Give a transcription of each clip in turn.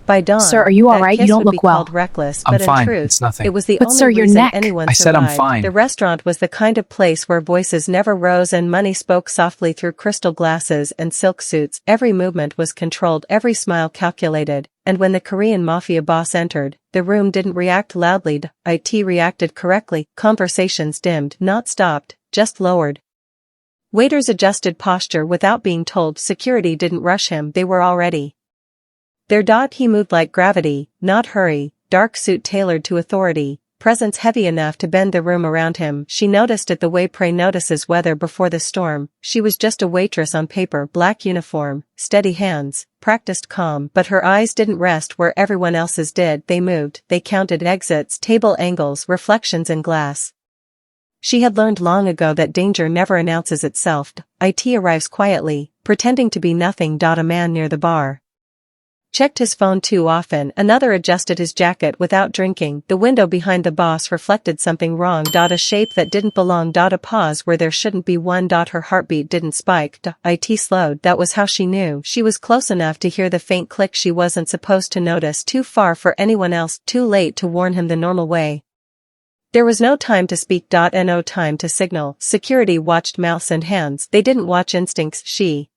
By dawn, Sir, are you all that right? You kiss don't would be look well. called reckless, I'm but in fine. truth, It's nothing. it was the But only sir, your reason neck. anyone I said I'm survived. fine. The restaurant was the kind of place where voices never rose and money spoke softly through crystal glasses and silk suits. Every movement was controlled, every smile calculated, and when the Korean Mafia boss entered, the room didn't react loudly. It reacted correctly. Conversations dimmed, not stopped, just lowered. Waiters adjusted posture without being told. Security didn't rush him, they were already there. He moved like gravity, not hurry, dark suit tailored to authority, presence heavy enough to bend the room around him. She noticed it the way prey notices weather before the storm. She was just a waitress on paper, black uniform, steady hands, practiced calm, but her eyes didn't rest where everyone else's did. They moved, they counted exits, table angles, reflections in glass. She had learned long ago that danger never announces itself. It arrives quietly, pretending to be nothing. A man near the bar checked his phone too often. Another adjusted his jacket without drinking. The window behind the boss reflected something wrong. A shape that didn't belong. A pause where there shouldn't be one. Her heartbeat didn't spike. It slowed. That was how she knew. She was close enough to hear the faint click she wasn't supposed to notice. Too far for anyone else. Too late to warn him the normal way. There was no time to speak. No time to signal. Security watched mouths and hands. They didn't watch instincts. She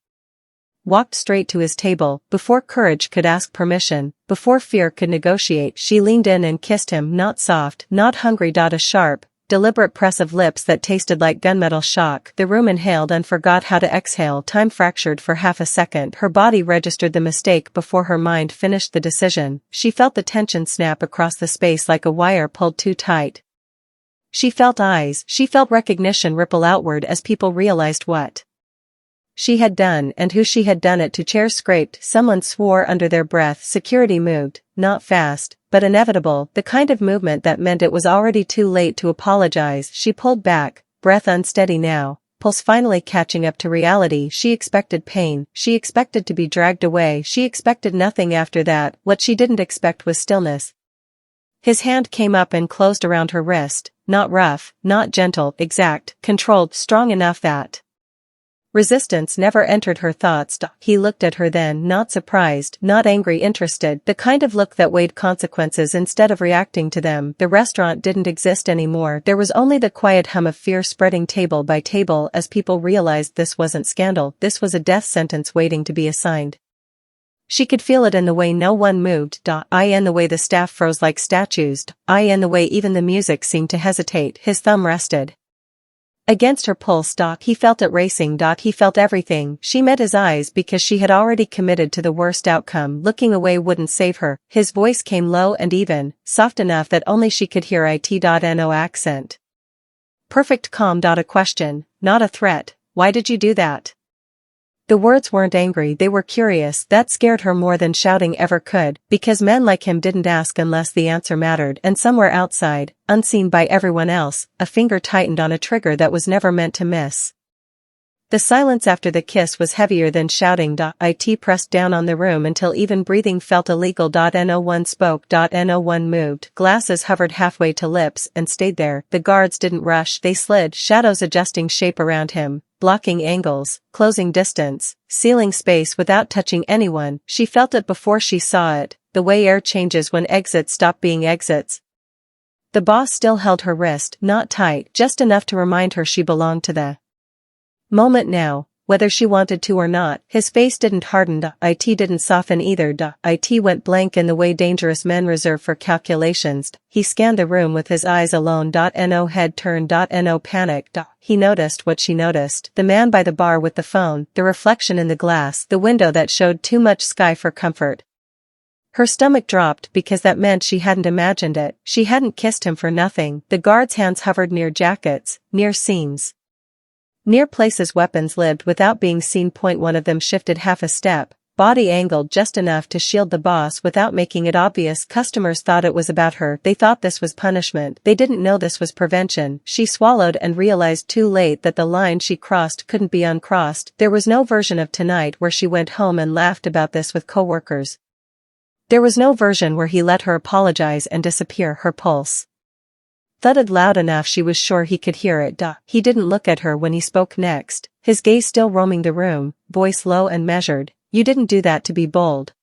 walked straight to his table. Before courage could ask permission, before fear could negotiate, she leaned in and kissed him. Not soft, not hungry. A sharp, deliberate press of lips that tasted like gunmetal shock. The room inhaled and forgot how to exhale. Time fractured for half a second. Her body registered the mistake before her mind finished the decision. She felt the tension snap across the space like a wire pulled too tight. She felt eyes, she felt recognition ripple outward as people realized what she had done and who she had done it to. Chairs scraped, someone swore under their breath. Security moved, not fast, but inevitable, the kind of movement that meant it was already too late to apologize. She pulled back, breath unsteady now, pulse finally catching up to reality. She expected pain, she expected to be dragged away, she expected nothing after that. What she didn't expect was stillness. His hand came up and closed around her wrist, not rough, not gentle, exact, controlled, strong enough that resistance never entered her thoughts. He looked at her then, not surprised, not angry, interested, the kind of look that weighed consequences instead of reacting to them. The restaurant didn't exist anymore. There was only the quiet hum of fear spreading table by table as people realized this wasn't scandal, this was a death sentence waiting to be assigned. She could feel it in the way no one moved. In the way the staff froze like statues. In the way even the music seemed to hesitate. His thumb rested against her pulse. He felt it racing. He felt everything. She met his eyes because she had already committed to the worst outcome. Looking away wouldn't save her. His voice came low and even, soft enough that only she could hear it. No accent. Perfect calm. A question, not a threat. Why did you do that? The words weren't angry, they were curious. That scared her more than shouting ever could, because men like him didn't ask unless the answer mattered. And somewhere outside, unseen by everyone else, a finger tightened on a trigger that was never meant to miss. The silence after the kiss was heavier than shouting. It pressed down on the room until even breathing felt illegal. No one spoke. No one moved. Glasses hovered halfway to lips and stayed there. The guards didn't rush, they slid, shadows adjusting shape around him, blocking angles, closing distance, sealing space without touching anyone. She felt it before she saw it, the way air changes when exits stop being exits. The boss still held her wrist, not tight, just enough to remind her she belonged to the moment now, whether she wanted to or not. His face didn't harden. It didn't soften either. It went blank in the way dangerous men reserve for calculations. He scanned the room with his eyes alone. No head turned. No panic. He noticed what she noticed. The man by the bar with the phone, the reflection in the glass, the window that showed too much sky for comfort. Her stomach dropped because that meant she hadn't imagined it. She hadn't kissed him for nothing. The guard's hands hovered near jackets, near seams, near places weapons lived without being seen. One of them shifted half a step, body angled just enough to shield the boss without making it obvious. Customers thought it was about her. They thought this was punishment. They didn't know this was prevention. She swallowed and realized too late that the line she crossed couldn't be uncrossed. There was no version of tonight where she went home and laughed about this with coworkers. There was no version where he let her apologize and disappear. Her pulse thudded loud enough she was sure he could hear it. He didn't look at her when he spoke next, his gaze still roaming the room, voice low and measured. You didn't do that to be bold.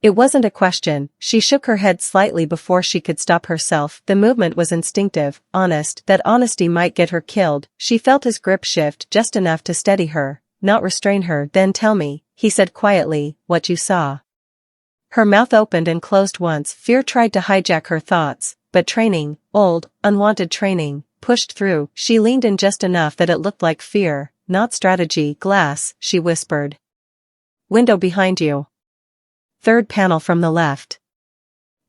It wasn't a question, she shook her head slightly before she could stop herself. The movement was instinctive, honest, that honesty might get her killed. She felt his grip shift just enough to steady her, not restrain her. Then tell me, he said quietly, what you saw. Her mouth opened and closed once. Fear tried to hijack her thoughts, but training, old, unwanted training, pushed through. She leaned in just enough that it looked like fear, not strategy. Glass, she whispered. Window behind you. Third panel from the left.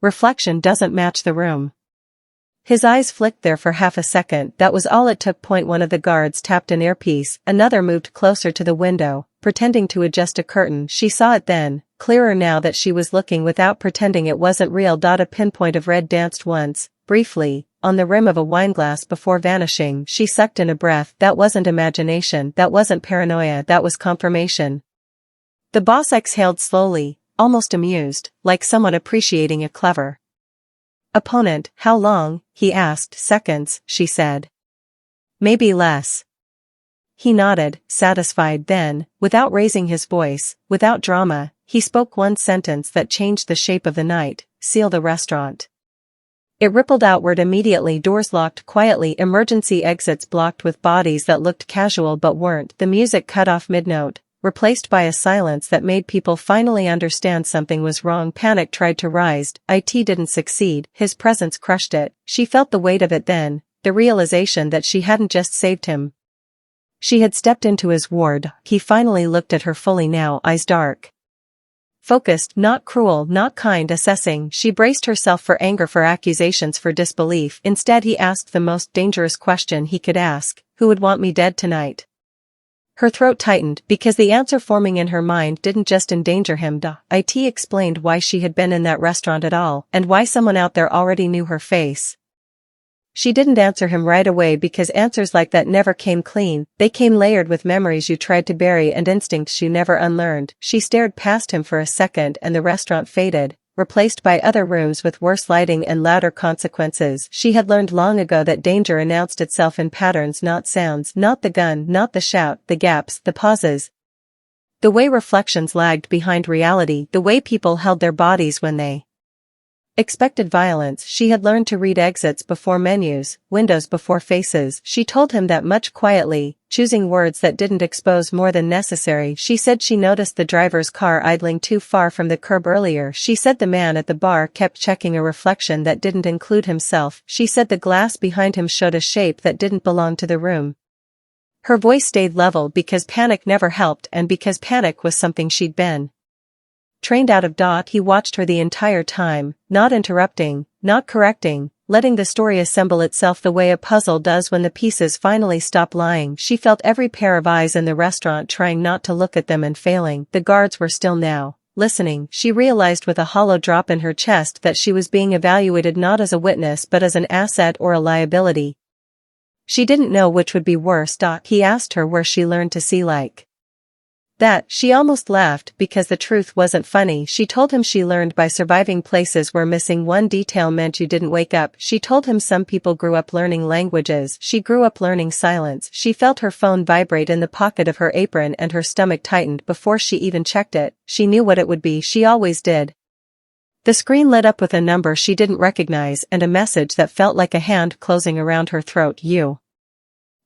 Reflection doesn't match the room. His eyes flicked there for half a second. That was all it took. One of the guards tapped an earpiece, another moved closer to the window, pretending to adjust a curtain. She saw it then, clearer now that she was looking without pretending it wasn't real. A pinpoint of red danced once, briefly, on the rim of a wineglass before vanishing. She sucked in a breath. That wasn't imagination, that wasn't paranoia, that was confirmation. The boss exhaled slowly, almost amused, like someone appreciating a clever opponent. How long? He asked. Seconds, she said. Maybe less. He nodded, satisfied. Then, without raising his voice, without drama, he spoke one sentence that changed the shape of the night. Seal the restaurant. It rippled outward immediately. Doors locked quietly, emergency exits blocked with bodies that looked casual but weren't. The music cut off mid-note, replaced by a silence that made people finally understand something was wrong. Panic tried to rise. It didn't succeed. His presence crushed it. She felt the weight of it then, the realization that she hadn't just saved him. She had stepped into his ward. He finally looked at her fully now, eyes dark. Focused, not cruel, not kind, assessing. She braced herself for anger, for accusations, for disbelief. Instead he asked the most dangerous question he could ask. Who would want me dead tonight? Her throat tightened, because the answer forming in her mind didn't just endanger him. It explained why she had been in that restaurant at all, and why someone out there already knew her face. She didn't answer him right away because answers like that never came clean. They came layered with memories you tried to bury and instincts you never unlearned. She stared past him for a second and the restaurant faded, replaced by other rooms with worse lighting and louder consequences. She had learned long ago that danger announced itself in patterns, not sounds, not the gun, not the shout, the gaps, the pauses. The way reflections lagged behind reality, the way people held their bodies when they expected violence. She had learned to read exits before menus, windows before faces. She told him that much quietly, choosing words that didn't expose more than necessary. She said she noticed the driver's car idling too far from the curb earlier. She said the man at the bar kept checking a reflection that didn't include himself. She said the glass behind him showed a shape that didn't belong to the room. Her voice stayed level because panic never helped and because panic was something she'd been trained out of. He watched her the entire time, not interrupting, not correcting, letting the story assemble itself the way a puzzle does when the pieces finally stop lying. She felt every pair of eyes in the restaurant trying not to look at them and failing. The guards were still now, listening. She realized with a hollow drop in her chest that she was being evaluated not as a witness but as an asset or a liability. She didn't know which would be worse. He asked her where she learned to see like that. She almost laughed because the truth wasn't funny. She told him she learned by surviving places where missing one detail meant you didn't wake up. She told him some people grew up learning languages. She grew up learning silence. She felt her phone vibrate in the pocket of her apron and her stomach tightened before she even checked it. She knew what it would be. She always did. The screen lit up with a number she didn't recognize and a message that felt like a hand closing around her throat. You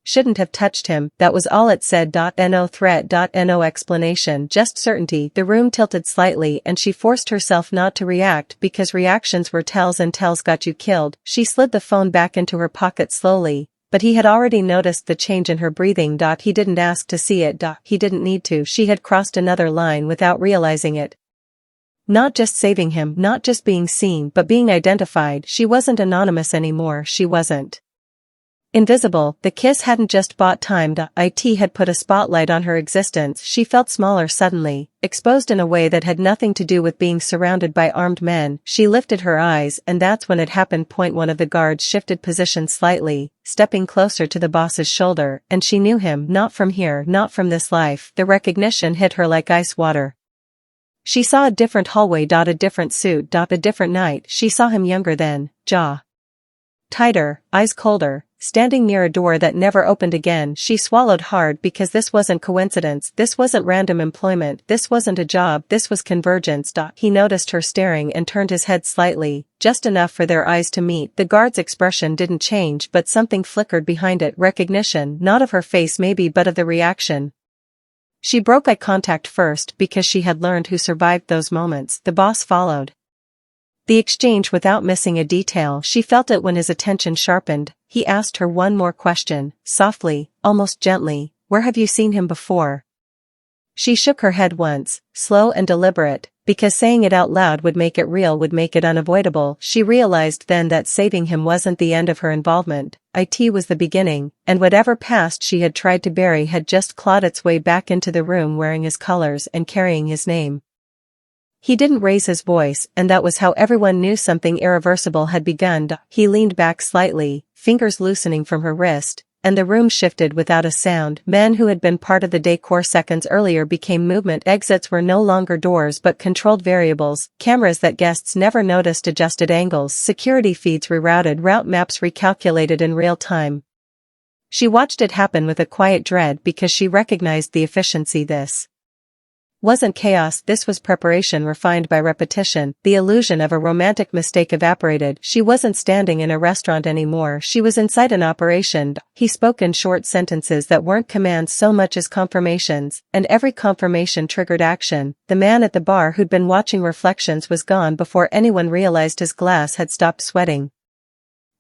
shouldn't have touched him. That was all it said. No threat, no explanation, just certainty. The room tilted slightly and she forced herself not to react because reactions were tells and tells got you killed. She slid the phone back into her pocket slowly, but he had already noticed the change in her breathing. He didn't ask to see it. He didn't need to. She had crossed another line without realizing it. Not just saving him, not just being seen, but being identified. She wasn't anonymous anymore. She wasn't invisible. The kiss hadn't just bought time. It had put a spotlight on her existence. She felt smaller suddenly, exposed in a way that had nothing to do with being surrounded by armed men. She lifted her eyes and that's when it happened. One of the guards shifted position slightly, stepping closer to the boss's shoulder, and she knew him, not from here, not from this life. The recognition hit her like ice water. She saw a different hallway. A different suit. A different night. She saw him younger then, jaw tighter, eyes colder, standing near a door that never opened again. She swallowed hard because this wasn't coincidence, this wasn't random employment, this wasn't a job, this was convergence. He noticed her staring and turned his head slightly, just enough for their eyes to meet. The guard's expression didn't change, but something flickered behind it, recognition, not of her face maybe but of the reaction. She broke eye contact first because she had learned who survived those moments. The boss followed the exchange without missing a detail. She felt it when his attention sharpened. He asked her one more question, softly, almost gently, "Where have you seen him before?" She shook her head once, slow and deliberate, because saying it out loud would make it real, would make it unavoidable. She realized then that saving him wasn't the end of her involvement, it was the beginning, and whatever past she had tried to bury had just clawed its way back into the room wearing his colors and carrying his name. He didn't raise his voice, and that was how everyone knew something irreversible had begun. He leaned back slightly, fingers loosening from her wrist, and the room shifted without a sound. Men who had been part of the decor seconds earlier became movement. Exits were no longer doors but controlled variables, cameras that guests never noticed adjusted angles, security feeds rerouted, route maps recalculated in real time. She watched it happen with a quiet dread because she recognized the efficiency. This wasn't chaos, this was preparation refined by repetition. The illusion of a romantic mistake evaporated. She wasn't standing in a restaurant anymore, she was inside an operation. He spoke in short sentences that weren't commands so much as confirmations, and every confirmation triggered action. The man at the bar who'd been watching reflections was gone before anyone realized his glass had stopped sweating.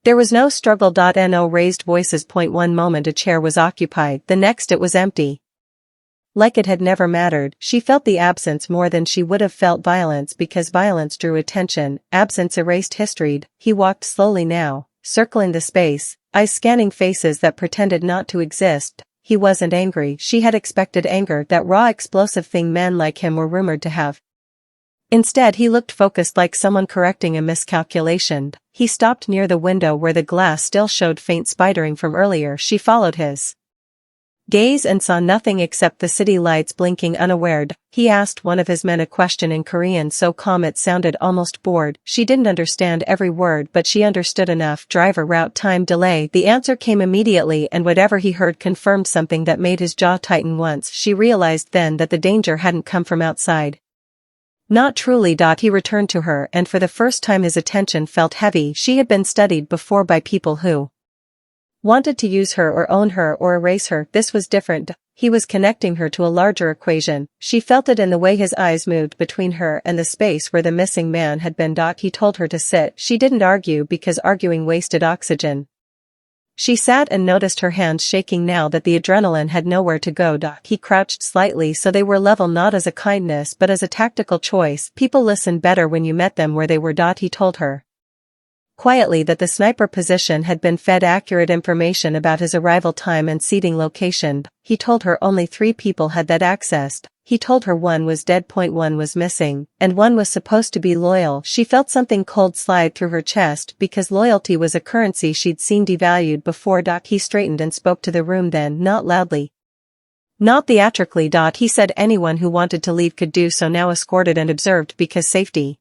There was no struggle. No raised voices. One moment a chair was occupied, the next it was empty. Like it had never mattered. She felt the absence more than she would have felt violence because violence drew attention, absence erased history. He walked slowly now, circling the space, eyes scanning faces that pretended not to exist. He wasn't angry, she had expected anger, that raw explosive thing men like him were rumored to have. Instead he looked focused, like someone correcting a miscalculation. He stopped near the window where the glass still showed faint spidering from earlier. She followed his gaze and saw nothing except the city lights blinking. Unaware, he asked one of his men a question in Korean so calm it sounded almost bored. She didn't understand every word but she understood enough. Driver, route, time, delay. The answer came immediately, and whatever he heard confirmed something that made his jaw tighten. Once she realized then that the danger hadn't come from outside. Not truly. He returned to her, and for the first time his attention felt heavy. She had been studied before by people who wanted to use her or own her or erase her. This was different. He was connecting her to a larger equation. She felt it in the way his eyes moved between her and the space where the missing man had been. He told her to sit. She didn't argue because arguing wasted oxygen. She sat and noticed her hands shaking now that the adrenaline had nowhere to go. He crouched slightly so they were level, not as a kindness but as a tactical choice. People listened better when you met them where they were. He told her quietly that the sniper position had been fed accurate information about his arrival time and seating location. He told her only 3 people had that access. He told her one was dead. One was missing, and one was supposed to be loyal. She felt something cold slide through her chest because loyalty was a currency she'd seen devalued before. He straightened and spoke to the room then, not loudly, not theatrically. He said anyone who wanted to leave could do so now, escorted and observed because safety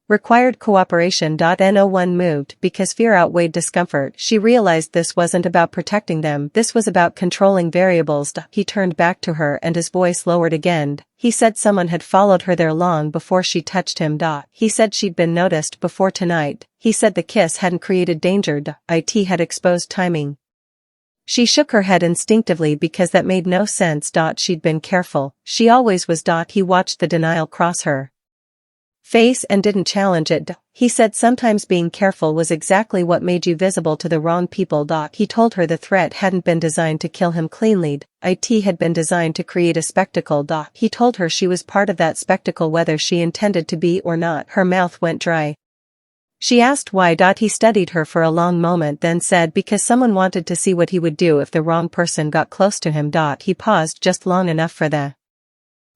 required cooperation. No one moved because fear outweighed discomfort. She realized this wasn't about protecting them, this was about controlling variables. He turned back to her and his voice lowered again. He said someone had followed her there long before she touched him. He said she'd been noticed before tonight. He said the kiss hadn't created danger. It had exposed timing. She shook her head instinctively because that made no sense. She'd been careful. She always was. He watched the denial cross her face and didn't challenge it. He said sometimes being careful was exactly what made you visible to the wrong people. He told her the threat hadn't been designed to kill him cleanly. It had been designed to create a spectacle. He told her she was part of that spectacle whether she intended to be or not. Her mouth went dry. She asked why. He studied her for a long moment then said because someone wanted to see what he would do if the wrong person got close to him. He paused just long enough for the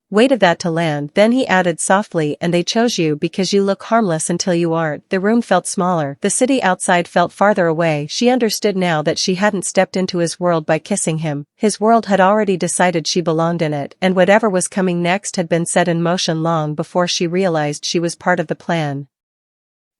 weight of that to land, then he added softly, and they chose you because you look harmless until you aren't. The room felt smaller, the city outside felt farther away. She understood now that she hadn't stepped into his world by kissing him. His world had already decided she belonged in it, and whatever was coming next had been set in motion long before she realized she was part of the plan.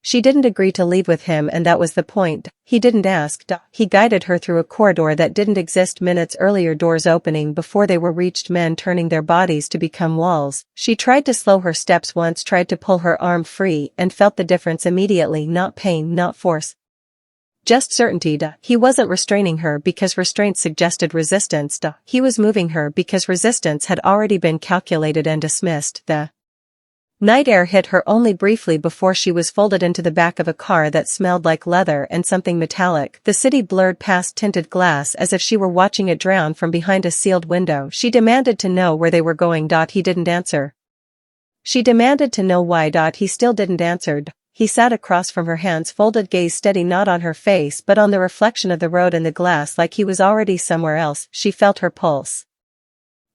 She didn't agree to leave with him, and that was the point. He didn't ask. He guided her through a corridor that didn't exist minutes earlier, doors opening before they were reached, men turning their bodies to become walls. She tried to slow her steps once, tried to pull her arm free, and felt the difference immediately. Not pain, not force. Just certainty. He wasn't restraining her because restraint suggested resistance. He was moving her because resistance had already been calculated and dismissed. The night air hit her only briefly before she was folded into the back of a car that smelled like leather and something metallic. The city blurred past tinted glass as if she were watching it drown from behind a sealed window. She demanded to know where they were going. He didn't answer. She demanded to know why. He still didn't answer. He sat across from her, hands folded, gaze steady, not on her face but on the reflection of the road in the glass, like he was already somewhere else. She felt her pulse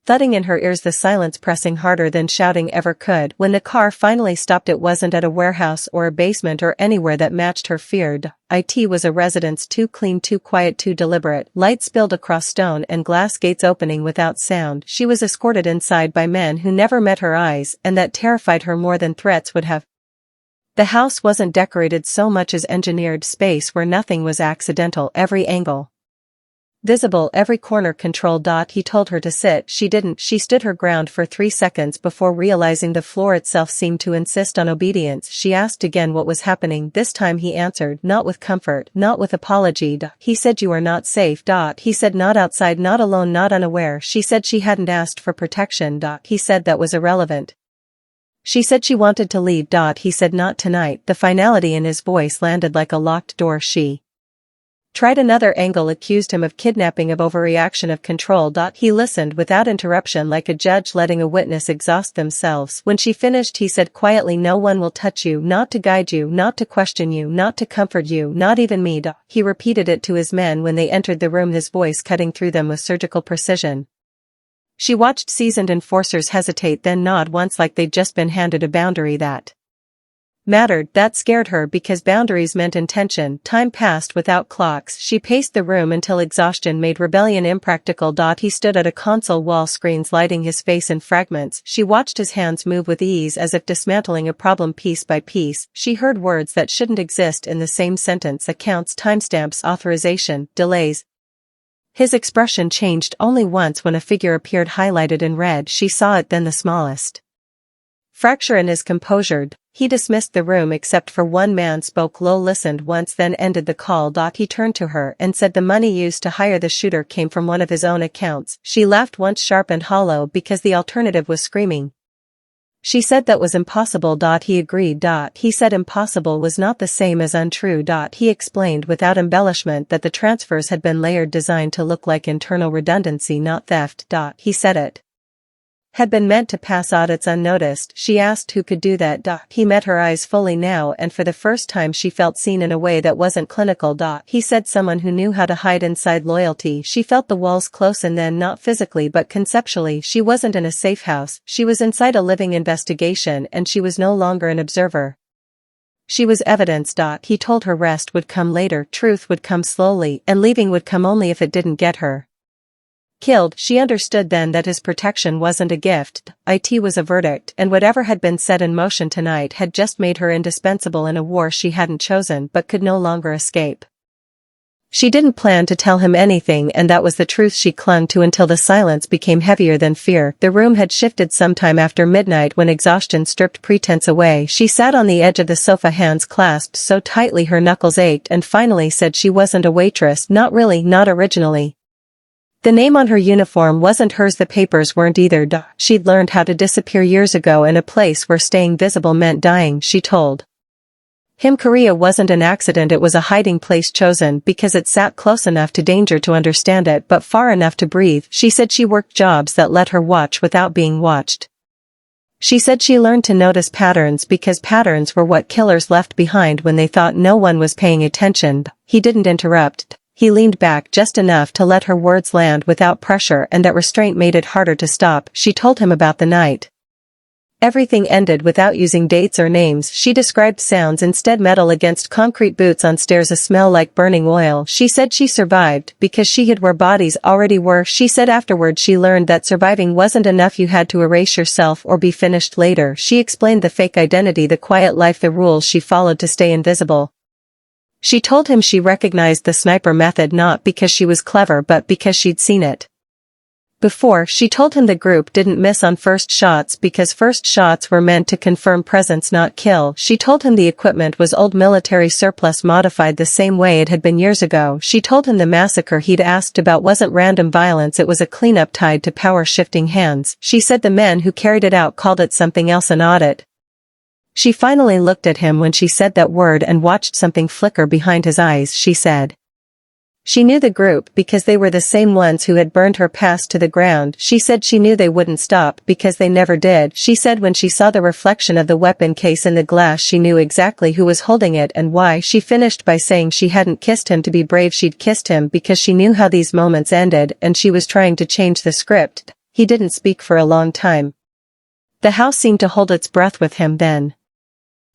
thudding in her ears, the silence pressing harder than shouting ever could. When the car finally stopped, it wasn't at a warehouse or a basement or anywhere that matched her fear. It was a residence, too clean, too quiet, too deliberate. Light spilled across stone and glass, gates opening without sound. She was escorted inside by men who never met her eyes, and that terrified her more than threats would have. The house wasn't decorated so much as engineered, space where nothing was accidental, every angle visible, every corner controlled. He told her to sit. She didn't. She stood her ground for 3 seconds before realizing the floor itself seemed to insist on obedience. She asked again what was happening. This time he answered, not with comfort, not with apology. He said, you are not safe. He said, not outside, not alone, not unaware. She said she hadn't asked for protection. He said that was irrelevant. She said she wanted to leave. He said, not tonight. The finality in his voice landed like a locked door. She tried another angle, accused him of kidnapping, of overreaction, of control. He listened without interruption, like a judge letting a witness exhaust themselves. When she finished, he said quietly, no one will touch you, not to guide you, not to question you, not to comfort you, not even me. He repeated it to his men when they entered the room, his voice cutting through them with surgical precision. She watched seasoned enforcers hesitate, then nod once, like they'd just been handed a boundary that mattered. That scared her because boundaries meant intention. Time passed without clocks. She paced the room until exhaustion made rebellion impractical. He stood at a console wall, screens lighting his face in fragments. She watched his hands move with ease as if dismantling a problem piece by piece. She heard words that shouldn't exist in the same sentence: accounts, timestamps, authorization, delays. His expression changed only once when a figure appeared highlighted in red. She saw it then, the smallest fracture in his composure. He dismissed the room except for one man, spoke low, listened once, then ended the call. He turned to her and said the money used to hire the shooter came from one of his own accounts. She laughed once, sharp and hollow, because the alternative was screaming. She said that was impossible. He agreed. He said impossible was not the same as untrue. He explained without embellishment that the transfers had been layered, designed to look like internal redundancy, not theft. He said it had been meant to pass audits unnoticed. She asked who could do that. He met her eyes fully now, and for the first time she felt seen in a way that wasn't clinical. He said someone who knew how to hide inside loyalty. She felt the walls close in then, not physically but conceptually. She wasn't in a safe house. She was inside a living investigation, and she was no longer an observer. She was evidence. He told her rest would come later, truth would come slowly, and leaving would come only if it didn't get her killed. She understood then that his protection wasn't a gift, it was a verdict, and whatever had been set in motion tonight had just made her indispensable in a war she hadn't chosen but could no longer escape. She didn't plan to tell him anything, and that was the truth she clung to until the silence became heavier than fear. The room had shifted sometime after midnight when exhaustion stripped pretense away. She sat on the edge of the sofa, hands clasped so tightly her knuckles ached, and finally said she wasn't a waitress, not really, not originally. The name on her uniform wasn't hers, the papers weren't either. She'd learned how to disappear years ago in a place where staying visible meant dying. She told him Korea wasn't an accident, it was a hiding place chosen because it sat close enough to danger to understand it but far enough to breathe. She said she worked jobs that let her watch without being watched. She said she learned to notice patterns because patterns were what killers left behind when they thought no one was paying attention. He didn't interrupt. He leaned back just enough to let her words land without pressure, and that restraint made it harder to stop. She told him about the night Everything ended without using dates or names. She described sounds instead: metal against concrete, boots on stairs, a smell like burning oil. She said she survived because she hid where bodies already were. She said afterward she learned that surviving wasn't enough, you had to erase yourself or be finished later. She explained the fake identity, the quiet life, the rules she followed to stay invisible. She told him she recognized the sniper method not because she was clever but because she'd seen it before. She told him the group didn't miss on first shots because first shots were meant to confirm presence, not kill. She told him the equipment was old military surplus, modified the same way it had been years ago. She told him the massacre he'd asked about wasn't random violence, it was a cleanup tied to power shifting hands. She said the men who carried it out called it something else, an audit. She finally looked at him when she said that word and watched something flicker behind his eyes. She said she knew the group because they were the same ones who had burned her past to the ground. She said she knew they wouldn't stop because they never did. She said when she saw the reflection of the weapon case in the glass she knew exactly who was holding it and why. She finished by saying she hadn't kissed him to be brave, she'd kissed him because she knew how these moments ended, and she was trying to change the script. He didn't speak for a long time. The house seemed to hold its breath with him. Then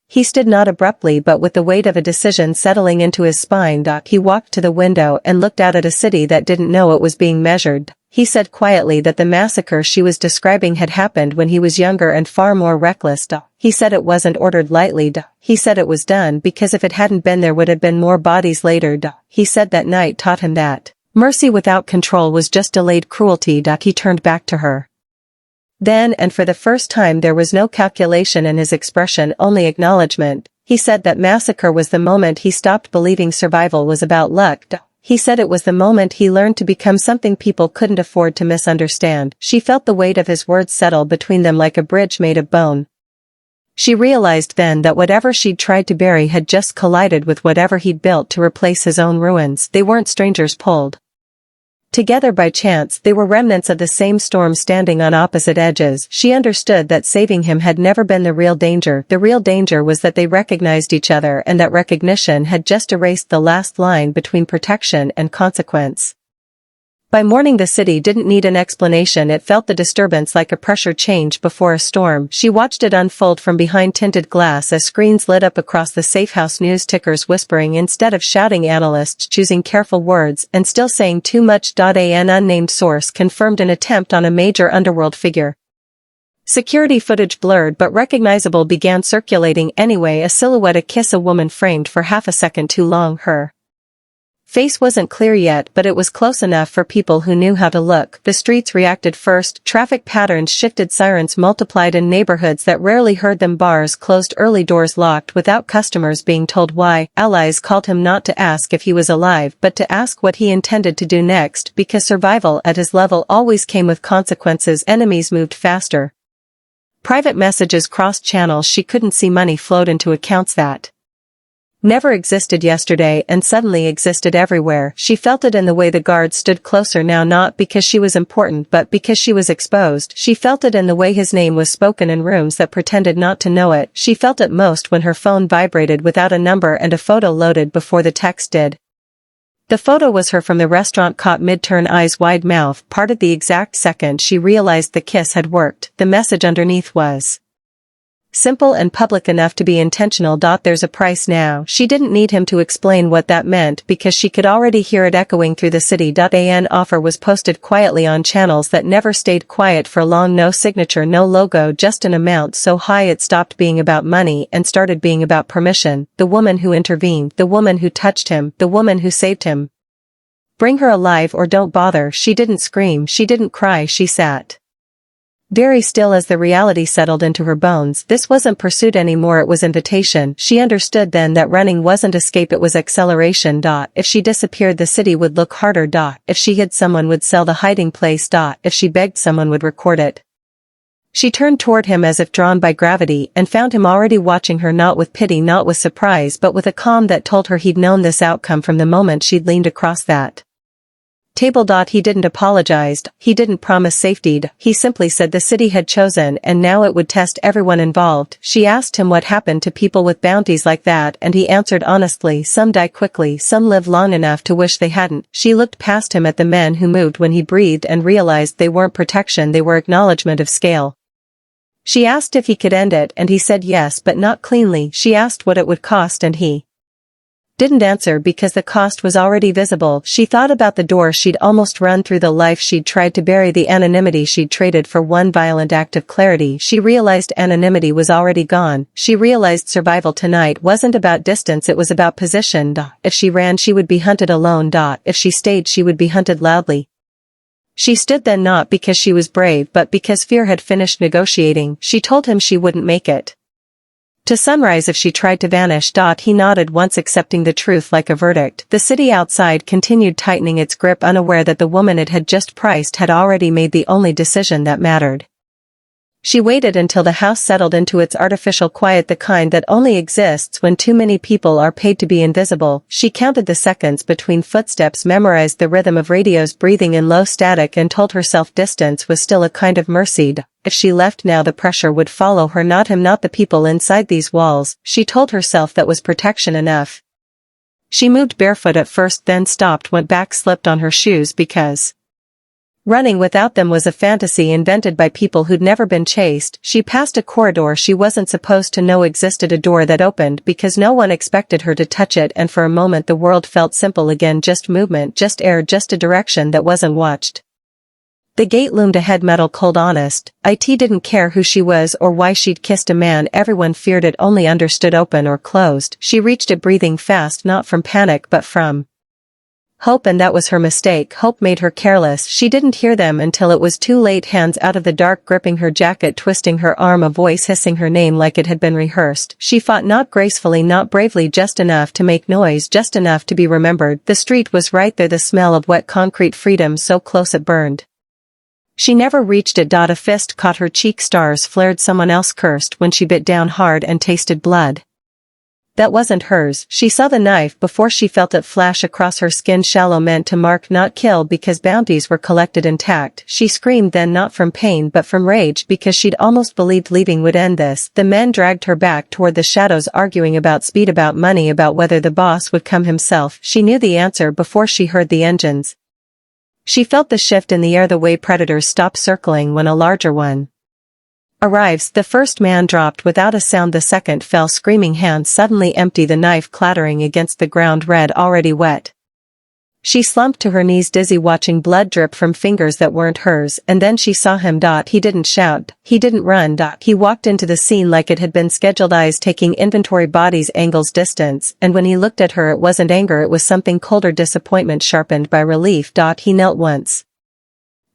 he stood, not abruptly but with the weight of a decision settling into his spine. He walked to the window and looked out at a city that didn't know it was being measured. He said quietly that the massacre she was describing had happened when he was younger and far more reckless. He said it wasn't ordered lightly. He said it was done because if it hadn't been there would have been more bodies later. He said that night taught him that mercy without control was just delayed cruelty. He turned back to her. Then, and for the first time, there was no calculation in his expression, only acknowledgement. He said that massacre was the moment he stopped believing survival was about luck. He said it was the moment he learned to become something people couldn't afford to misunderstand. She felt the weight of his words settle between them like a bridge made of bone. She realized then that whatever she'd tried to bury had just collided with whatever he'd built to replace his own ruins. They weren't strangers pulled together by chance, they were remnants of the same storm standing on opposite edges. She understood that saving him had never been the real danger. The real danger was that they recognized each other, and that recognition had just erased the last line between protection and consequence. By morning the city didn't need an explanation. It felt the disturbance like a pressure change before a storm. She watched it unfold from behind tinted glass as screens lit up across the safehouse, news tickers whispering instead of shouting, analysts choosing careful words and still saying too much. An unnamed source confirmed an attempt on a major underworld figure. Security footage blurred but recognizable began circulating anyway, a silhouette, a kiss, a woman framed for half a second too long. Her face wasn't clear yet, but it was close enough for people who knew how to look. The streets reacted first, traffic patterns shifted, sirens multiplied in neighborhoods that rarely heard them, bars closed early, doors locked without customers being told why. Allies called him not to ask if he was alive but to ask what he intended to do next, because survival at his level always came with consequences. Enemies moved faster. Private messages crossed channels she couldn't see, money flowed into accounts that never existed yesterday and suddenly existed everywhere. She felt it in the way the guards stood closer now, not because she was important but because she was exposed. She felt it in the way his name was spoken in rooms that pretended not to know it. She felt it most when her phone vibrated without a number and a photo loaded before the text did. The photo was her from the restaurant, caught mid-turn, eyes wide, mouth parted. The exact second she realized the kiss had worked, the message underneath was simple and public enough to be intentional. There's a price now. She didn't need him to explain what that meant because she could already hear it echoing through the city. An offer was posted quietly on channels that never stayed quiet for long. No signature, no logo, just an amount so high it stopped being about money and started being about permission. The woman who intervened, the woman who touched him, the woman who saved him. Bring her alive or don't bother. She didn't scream, she didn't cry, she sat very still as the reality settled into her bones. This wasn't pursuit anymore, it was invitation. She understood then that running wasn't escape, it was acceleration. If she disappeared the city would look harder. If she hid someone would sell the hiding place. If she begged someone would record it. She turned toward him as if drawn by gravity and found him already watching her, not with pity, not with surprise, but with a calm that told her he'd known this outcome from the moment she'd leaned across that table. He didn't apologize, he didn't promise safety, he simply said the city had chosen and now it would test everyone involved. She asked him what happened to people with bounties like that, and he answered honestly, some die quickly, some live long enough to wish they hadn't. She looked past him at the men who moved when he breathed and realized they weren't protection, they were acknowledgement of scale. She asked if he could end it and he said yes but not cleanly. She asked what it would cost and he didn't answer because the cost was already visible. She thought about the door she'd almost run through, the life she'd tried to bury, the anonymity she'd traded for one violent act of clarity. She realized anonymity was already gone. She realized survival tonight wasn't about distance, it was about position. If she ran she would be hunted alone. If she stayed she would be hunted loudly. She stood then not because she was brave but because fear had finished negotiating. She told him she wouldn't make it to sunrise if she tried to vanish. He nodded once, accepting the truth like a verdict. The city outside continued tightening its grip, unaware that the woman it had just priced had already made the only decision that mattered. She waited until the house settled into its artificial quiet, the kind that only exists when too many people are paid to be invisible. She counted the seconds between footsteps, memorized the rhythm of radios breathing in low static, and told herself distance was still a kind of mercy. If she left now the pressure would follow her, not him, not the people inside these walls. She told herself that was protection enough. She moved barefoot at first, then stopped, went back, slipped on her shoes because running without them was a fantasy invented by people who'd never been chased. She passed a corridor she wasn't supposed to know existed, a door that opened because no one expected her to touch it, and for a moment the world felt simple again, just movement, just air, just a direction that wasn't watched. The gate loomed ahead, metal cold, honest. It didn't care who she was or why she'd kissed a man everyone feared, it only understood open or closed. She reached it breathing fast, not from panic but from hope, and that was her mistake. Hope made her careless. She didn't hear them until it was too late. Hands out of the dark gripping her jacket, twisting her arm, a voice hissing her name like it had been rehearsed. She fought, not gracefully, not bravely, just enough to make noise, just enough to be remembered. The street was right there, the smell of wet concrete, freedom so close it burned. She never reached it. A fist caught her cheek, stars flared, someone else cursed when she bit down hard and tasted blood that wasn't hers. She saw the knife before she felt it flash across her skin, shallow, meant to mark, not kill, because bounties were collected intact. She screamed then, not from pain but from rage, because she'd almost believed leaving would end this. The men dragged her back toward the shadows, arguing about speed, about money, about whether the boss would come himself. She knew the answer before she heard the engines. She felt the shift in the air, the way predators stop circling when a larger one arrives. The first man dropped without a sound, the second fell screaming, hands suddenly empty, the knife clattering against the ground, red, already wet. She slumped to her knees, dizzy, watching blood drip from fingers that weren't hers, and then she saw him. He didn't shout, he didn't run. He walked into the scene like it had been scheduled, eyes taking inventory, bodies, angles, distance, and when he looked at her it wasn't anger, it was something colder, disappointment sharpened by relief. He knelt once,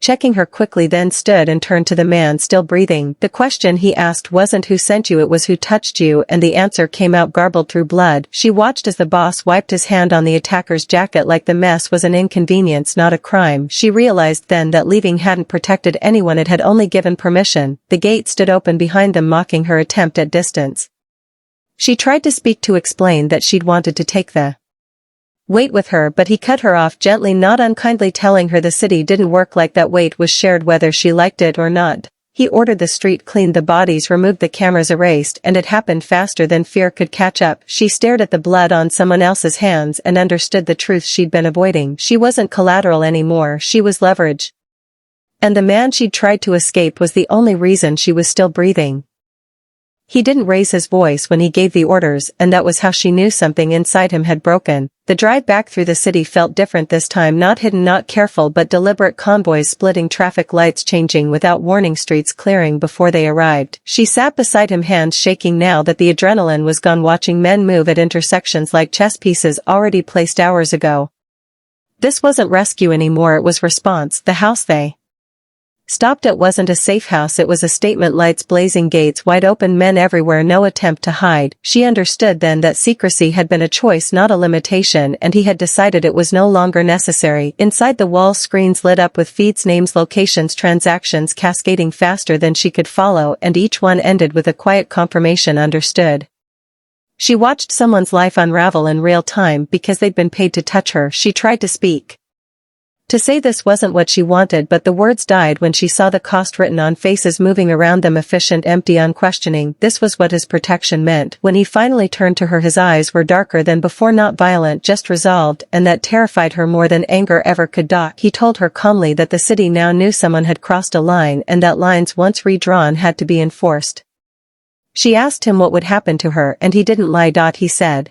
checking her quickly, then stood and turned to the man still breathing. The question he asked wasn't who sent you, it was who touched you, and the answer came out garbled through blood. She watched as the boss wiped his hand on the attacker's jacket like the mess was an inconvenience, not a crime. She realized then that leaving hadn't protected anyone, it had only given permission. The gate stood open behind them, mocking her attempt at distance. She tried to speak, to explain that she'd wanted to take the wait with her, but he cut her off gently, not unkindly, telling her the city didn't work like that. Weight was shared whether she liked it or not. He ordered the street cleaned, the bodies removed, the cameras erased, and it happened faster than fear could catch up. She stared at the blood on someone else's hands and understood the truth she'd been avoiding. She wasn't collateral anymore, she was leverage. And the man she'd tried to escape was the only reason she was still breathing. He didn't raise his voice when he gave the orders, and that was how she knew something inside him had broken. The drive back through the city felt different this time, not hidden, not careful, but deliberate. Convoys splitting, traffic lights changing without warning, streets clearing before they arrived. She sat beside him, hands shaking now that the adrenaline was gone, watching men move at intersections like chess pieces already placed hours ago. This wasn't rescue anymore, it was response. The house they stopped at wasn't a safe house, it was a statement. Lights blazing, gates wide open, men everywhere, no attempt to hide. She understood then that secrecy had been a choice, not a limitation, and he had decided it was no longer necessary. Inside the wall, screens lit up with feeds, names, locations, transactions cascading faster than she could follow, and each one ended with a quiet confirmation, understood. She watched someone's life unravel in real time because they'd been paid to touch her. She tried to speak To say this wasn't what she wanted, but the words died when she saw the cost written on faces moving around them, efficient, empty, unquestioning. This was what his protection meant. When he finally turned to her, his eyes were darker than before, not violent, just resolved, and that terrified her more than anger ever could. He told her calmly that the city now knew someone had crossed a line, and that lines once redrawn had to be enforced. She asked him what would happen to her, and he didn't lie. He said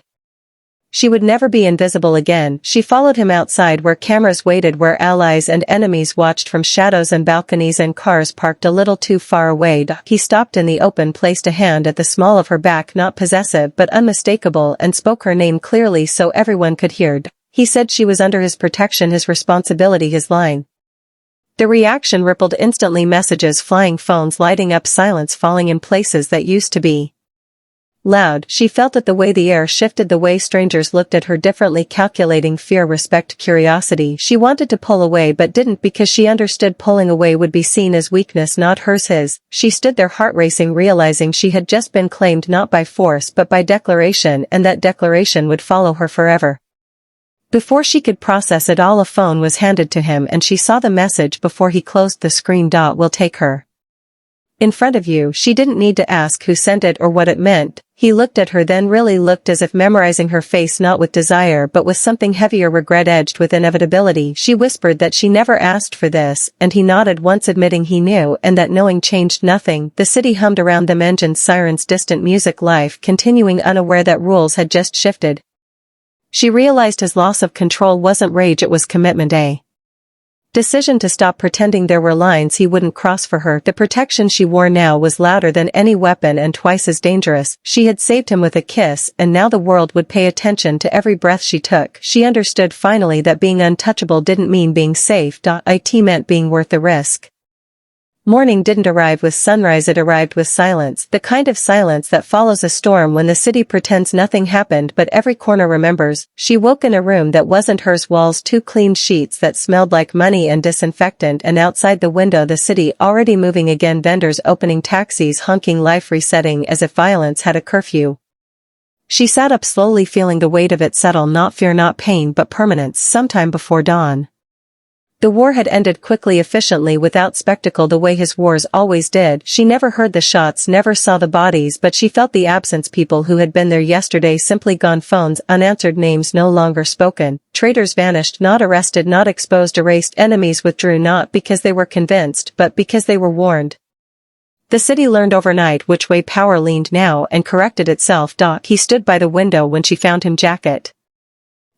she would never be invisible again. She followed him outside where cameras waited, where allies and enemies watched from shadows and balconies and cars parked a little too far away. He stopped in the open, placed a hand at the small of her back, not possessive but unmistakable, and spoke her name clearly so everyone could hear. He said she was under his protection, his responsibility, his line. The reaction rippled instantly, messages flying, phones lighting up, silence falling in places that used to be loud. She felt it, the way the air shifted, the way strangers looked at her differently, calculating, fear, respect, curiosity. She wanted to pull away but didn't, because she understood pulling away would be seen as weakness, not hers, his. She stood there, heart racing, realizing she had just been claimed not by force but by declaration, and that declaration would follow her forever. Before she could process it all, a phone was handed to him and she saw the message before he closed the screen. "Will take her in front of you." She didn't need to ask who sent it or what it meant. He looked at her, then really looked, as if memorizing her face, not with desire but with something heavier, regret edged with inevitability. She whispered that she never asked for this, and he nodded once, admitting he knew, and that knowing changed nothing. The city hummed around them, engines, sirens, distant music, life continuing, unaware that rules had just shifted. She realized his loss of control wasn't rage, it was commitment, a decision to stop pretending there were lines he wouldn't cross for her. The protection she wore now was louder than any weapon and twice as dangerous. She had saved him with a kiss, and now the world would pay attention to every breath she took. She understood finally that being untouchable didn't mean being safe. It meant being worth the risk. Morning didn't arrive with sunrise, it arrived with silence, the kind of silence that follows a storm when the city pretends nothing happened but every corner remembers. She woke in a room that wasn't hers, walls too clean, sheets that smelled like money and disinfectant, and outside the window the city already moving again, vendors opening, taxis honking, life resetting as if violence had a curfew. She sat up slowly, feeling the weight of it settle, not fear, not pain, but permanence. Sometime before dawn, the war had ended quickly, efficiently, without spectacle, the way his wars always did. She never heard the shots, never saw the bodies, but she felt the absence. People who had been there yesterday simply gone, phones unanswered, names no longer spoken. Traitors vanished, not arrested, not exposed, erased. Enemies withdrew, not because they were convinced, but because they were warned. The city learned overnight which way power leaned now and corrected itself. He stood by the window when she found him, jacket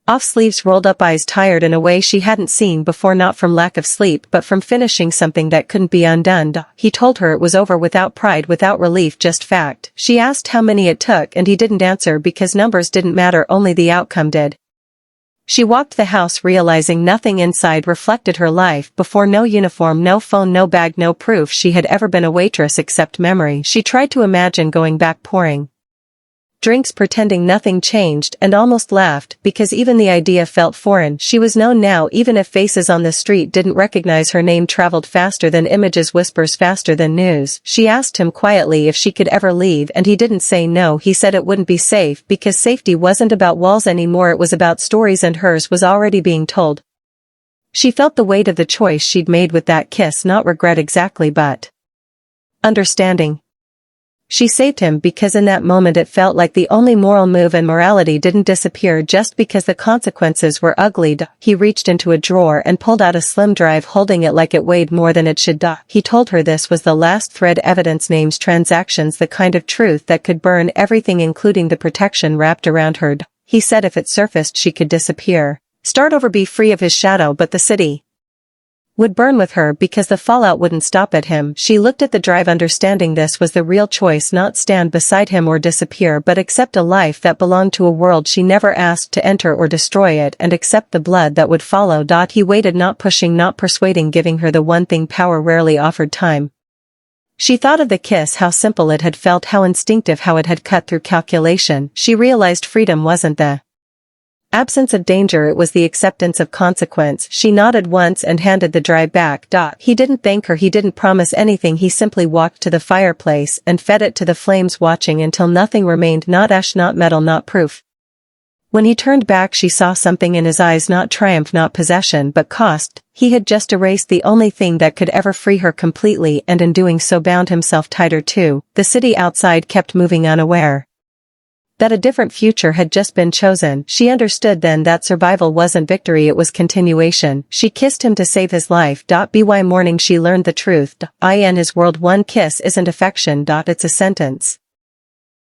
off, sleeves rolled up, eyes tired in a way she hadn't seen before, not from lack of sleep but from finishing something that couldn't be undone. He told her it was over, without pride, without relief, just fact. She asked how many it took and he didn't answer, because numbers didn't matter, only the outcome did. She walked the house, realizing nothing inside reflected her life before. No uniform, no phone, no bag, no proof she had ever been a waitress except memory. She tried to imagine going back, pouring drinks, pretending nothing changed, and almost laughed, because even the idea felt foreign. She was known now, even if faces on the street didn't recognize her name. Traveled faster than images, whispers faster than news. She asked him quietly if she could ever leave, and he didn't say no. He said it wouldn't be safe, because safety wasn't about walls anymore, it was about stories, and hers was already being told. She felt the weight of the choice she'd made with that kiss, not regret exactly, but understanding. She saved him because in that moment it felt like the only moral move, and morality didn't disappear just because the consequences were ugly. He reached into a drawer and pulled out a slim drive, holding it like it weighed more than it should. He told her this was the last thread, evidence, names, transactions, the kind of truth that could burn everything, including the protection wrapped around her. He said if it surfaced she could disappear, start over, be free of his shadow, but the city would burn with her because the fallout wouldn't stop at him. She looked at the drive, understanding this was the real choice, not stand beside him or disappear, but accept a life that belonged to a world she never asked to enter, or destroy it, and accept the blood that would follow. He waited, not pushing, not persuading, giving her the one thing power rarely offered, time. She thought of the kiss, how simple it had felt, how instinctive, how it had cut through calculation. She realized freedom wasn't the absence of danger, it was the acceptance of consequence. She nodded once and handed the drive back. He didn't thank her, he didn't promise anything, he simply walked to the fireplace and fed it to the flames, watching until nothing remained, not ash, not metal, not proof. When he turned back she saw something in his eyes, not triumph, not possession, but cost. He had just erased the only thing that could ever free her completely, and in doing so bound himself tighter too. The city outside kept moving, unaware that a different future had just been chosen. She understood then that survival wasn't victory, it was continuation. She kissed him to save his life. By morning she learned the truth. In his world one kiss isn't affection. It's a sentence.